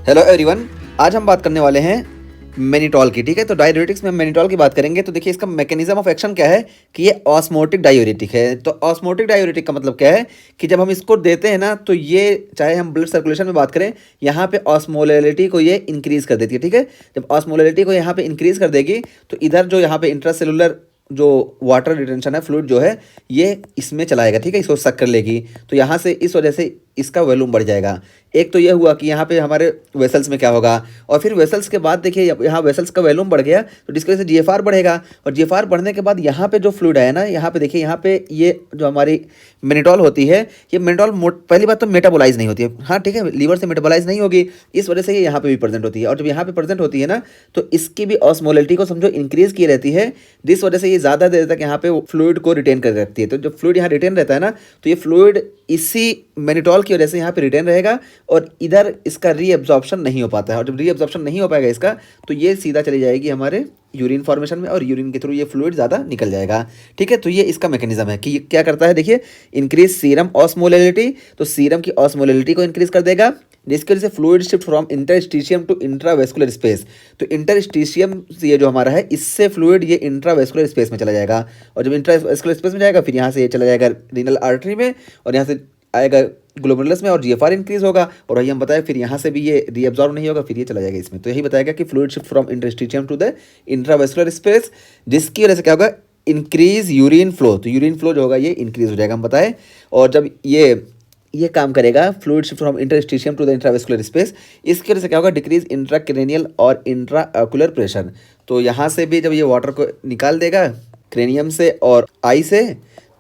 Hello everyone, आज हम बात करने वाले हैं मेनिटॉल की। ठीक है, तो डायूरेटिक्स में हम मेनिटॉल की बात करेंगे। तो देखिए इसका मैकेनिज्म ऑफ एक्शन क्या है कि ये ऑस्मोटिक डायूरेटिक है। तो ऑस्मोटिक डायूरेटिक का मतलब क्या है कि जब हम इसको देते हैं ना, तो ये चाहे हम ब्लड सर्कुलेशन में बात करें, यहाँ पे ऑस्मोलैरिटी को ये इंक्रीज कर देती है। ठीक है, जब ऑस्मोलैरिटी को यहाँ पे इंक्रीज कर देगी तो इधर जो यहाँ पे इंट्रासेलुलर जो वाटर रिटेंशन है, फ्लूइड जो है, ये इसमें चलाएगा। ठीक है, इसको सक कर लेगी, तो यहाँ से इस वजह से इसका वॉल्यूम बढ़ जाएगा। एक तो ये हुआ कि यहाँ पे हमारे वेसल्स में क्या होगा, और फिर वेसल्स के बाद देखिए यहाँ वेसल्स का वॉल्यूम बढ़ गया तो जिसकी वजह से जीएफआर बढ़ेगा, और जीएफआर बढ़ने के बाद यहाँ पे जो फ्लूइड है ना, यहाँ पे देखिए यहाँ पे ये जो हमारी मेनिटॉल होती है, ये मेनिटॉल पहली बात तो मेटाबोलाइज नहीं होती है। हाँ ठीक है, लीवर से मेटाबोलाइज नहीं होगी, इस वजह से ये यहाँ पे भी प्रेजेंट होती है। और जब यहाँ पे प्रेजेंट होती है ना, तो इसकी भी ऑस्मोलैरिटी को समझो इंक्रीज की रहती है, जिस वजह से ये ज़्यादा देर तक यहाँ पे फ्लूइड को रिटेन कर रखती है। तो जब फ्लूइड यहाँ रिटेन रहता है ना, तो ये फ्लूइड इसी मेनिटॉल की वजह से यहाँ पे रिटेन रहेगा और इधर इसका रीअब्जॉर्प्शन नहीं हो पाता है। और जब रीअब्जॉर्प्शन नहीं हो पाएगा इसका, तो ये सीधा चली जाएगी हमारे यूरिन फॉर्मेशन में, और यूरिन के थ्रू ये फ्लूइड ज़्यादा निकल जाएगा। ठीक है, तो ये इसका मैकेनिज्म है कि ये क्या करता है। देखिए, इंक्रीज सीरम ऑस्मोलैरिटी, तो सीरम की ऑस्मोलैरिटी को इंक्रीज कर देगा, जिसकी वजह से fluid shift from interstitium to intravascular space. तो इंटरस्टिशियम ये जो हमारा है, इससे फ्लूइड ये इंट्रावेस्कुलर स्पेस में चला जाएगा, और जब इंट्रावेस्कुलर स्पेस में जाएगा फिर यहाँ से ये चला जाएगा रीनल आर्टरी में, और यहाँ से आएगा ग्लोमेरुलस में, और जीएफआर इंक्रीज होगा। और वही हम बताया फिर यहाँ से भी ये रीअब्जॉर्ब नहीं होगा, फिर ये चला जाएगा इसमें। तो यही बताएगा कि fluid shift from interstitium to the intravascular space, जिसकी वजह से क्या होगा, इंक्रीज यूरिन फ्लो। तो यूरिन फ्लो जो होगा ये इंक्रीज हो जाएगा, हम बताएं। और जब ये काम करेगा, fluid shift from interstitium to the intravascular space, इसकी वजह से क्या होगा, डिक्रीज इंट्राक्रेनियल और इंट्राऑक्यूलर प्रेशर। तो यहाँ से भी जब ये वाटर को निकाल देगा क्रेनियम से और आई से,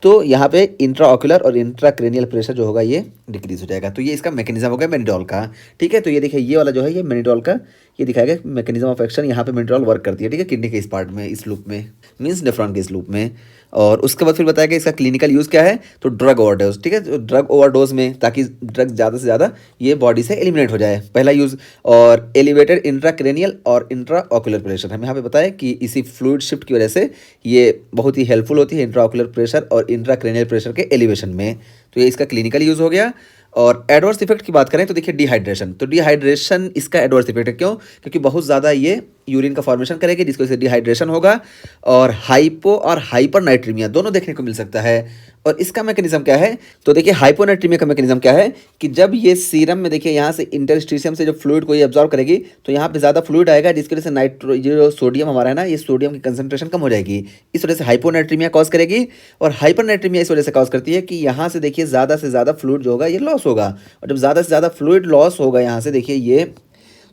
तो यहाँ पे इंट्राऑक्यूलर और इंट्राक्रेनियल प्रेशर जो होगा ये डिक्रीज हो जाएगा। तो ये इसका मैकेनिज्म हो गया मेनिटॉल का। ठीक है, तो ये देखिए ये वाला जो है ये मेनिटॉल का ये दिखाएगा मैकेनिज्म ऑफ एक्शन। यहाँ पे मेनिटॉल वर्क करती है। ठीक है, किडनी के इस पार्ट में, इस लूप में, मीन्स नेफ्रॉन के इस लूप में। और उसके बाद फिर बताया कि इसका क्लिनिकल यूज़ क्या है, तो ड्रग ओवरडोज। ठीक है, तो ड्रग ओवरडोज में, ताकि ड्रग ज़्यादा से ज़्यादा ये बॉडी से एलिमिनेट हो जाए, पहला यूज़। और एलिवेटेड इंट्राक्रेनियल और इंट्राऑक्यूलर प्रेशर, हम यहाँ पे बताएं कि इसी फ्लूइड शिफ्ट की वजह से ये बहुत ही हेल्पफुल होती है इंट्राऑक्यूलर प्रेशर और इंट्राक्रेनियल प्रेशर के एलिवेशन में। तो ये इसका क्लिनिकल यूज़ हो गया। और एडवर्स इफेक्ट की बात करें तो देखिए डिहाइड्रेशन, तो डिहाइड्रेशन इसका एडवर्स इफेक्ट है। क्यों? क्योंकि बहुत ज़्यादा ये यूरिन का फॉर्मेशन करेगी, जिसकी वजह से डिहाइड्रेशन होगा, और हाइपो और हाइपर नाइट्रीमिया दोनों देखने को मिल सकता है। और इसका मैकेनिज्म क्या है, तो देखिए हाइपोनाइट्रीमिया का मैकेनिज्म क्या है कि जब ये सीरम में देखिए यहाँ से इंटरस्टिशियम से जो फ्लूइड को ये अब्जॉर्व करेगी, तो यहाँ पे ज़्यादा फ्लूइड आएगा, जिसकी वजह से जो सोडियम हमारा है ना, ये सोडियम की कंसंट्रेशन कम हो जाएगी। इस वजह से हाइपोनाइट्रीमिया कॉज करेगी। और हाइपरनाइट्रीमिया इस वजह से कॉज करती है कि यहाँ से देखिए ज़्यादा से ज़्यादा फ्लूइड जो होगा ये लॉस होगा, और जब ज़्यादा से ज़्यादा फ्लूइड लॉस होगा यहाँ से देखिए ये,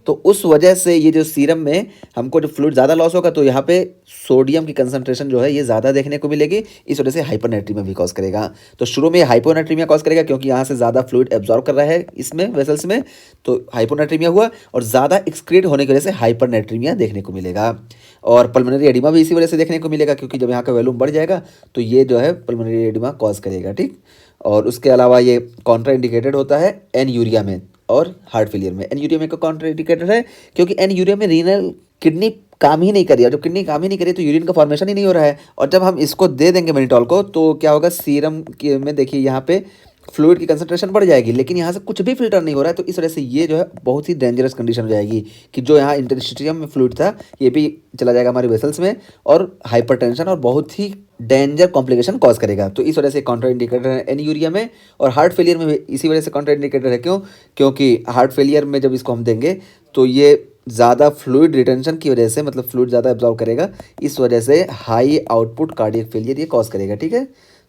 तो उस वजह से ये जो सीरम में हमको जब फ्लूइड ज़्यादा लॉस होगा, तो यहाँ पे सोडियम की कंसंट्रेशन जो है ये ज़्यादा देखने को मिलेगी। इस वजह से हाइपरनाइट्रीमिया भी कॉज करेगा। तो शुरू में हाइपोनाइट्रीमिया कॉज करेगा क्योंकि यहाँ से ज़्यादा फ्लूइड एब्जॉर्व कर रहा है इसमें वेसल्स में, तो हाइपोनाइट्रीमिया हुआ, और ज़्यादा एक्सक्रीट होने की वजह से हाइपरनाइट्रीमिया देखने को मिलेगा। और पल्मोनरी एडिमा भी इसी वजह से देखने को मिलेगा, क्योंकि जब यहाँ का वॉल्यूम बढ़ जाएगा तो ये जो है पल्मोनरी एडिमा कॉज करेगा। ठीक, और उसके अलावा ये कॉन्ट्राइंडिकेटेड होता है एनयूरिया में और हार्ट फेलियर में। एनयूरिया में कॉन्ट्राइंडिकेटेड है क्योंकि एनयूरिया में रीनल किडनी काम ही नहीं करी, और जब किडनी काम ही नहीं करी तो यूरिन का फॉर्मेशन ही नहीं हो रहा है। और जब हम इसको दे देंगे मेनिटॉल को, तो क्या होगा, सीरम में देखिए यहाँ पे फ्लूइड की कंसंट्रेशन बढ़ जाएगी, लेकिन यहाँ से कुछ भी फिल्टर नहीं हो रहा है। तो इस वजह से ये जो है बहुत ही डेंजरस कंडीशन हो जाएगी कि जो यहाँ इंटरस्टिशियम में फ्लूइड था ये भी चला जाएगा हमारे वेसल्स में, और हाइपरटेंशन और बहुत ही डेंजर कॉम्प्लिकेशन कॉज करेगा। तो इस वजह से कॉन्ट्राइंडिकेटेड है एनयूरिया में। और हार्ट फेलियर में भी इसी वजह से कॉन्ट्राइंडिकेटेड है। क्यों? क्योंकि हार्ट फेलियर में जब इसको हम देंगे तो ये ज़्यादा फ्लूइड रिटेंशन की वजह से, मतलब फ्लूइड ज़्यादा एब्जॉर्व करेगा, इस वजह से हाई आउटपुट कार्डियक फेलियर ये कॉज करेगा। ठीक है,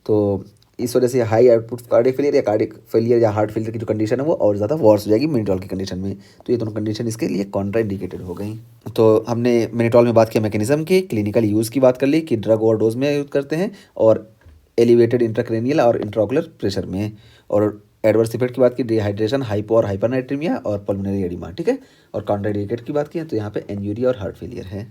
तो इस वजह से हाई आउटपुट कार्डियक फेलियर या हार्ट फेलियर की जो कंडीशन है वो और ज़्यादा वर्स हो जाएगी मेनिटॉल की कंडीशन में। तो ये दोनों कंडीशन इसके लिए कॉन्ट्राइंडिकेटेड हो गई। तो हमने मेनिटॉल में बात किया मैकेनिज्म की, क्लिनिकल यूज़ की बात कर ली कि ड्रग ओवरडोज में यूज़ करते हैं, और एलिवेटेड इंट्राक्रेनियल और इंट्राऑक्यूलर प्रेशर में। और एडवर्स इफेक्ट की बात की, डिहाइड्रेशन, हाइपो और हाइपरनाइट्रीमिया और पल्मोनरी एडिमा। ठीक है, और कॉन्ट्राइंडिकेट की बात की तो यहाँ पे एन्यूरिया और हार्ट फेलियर है।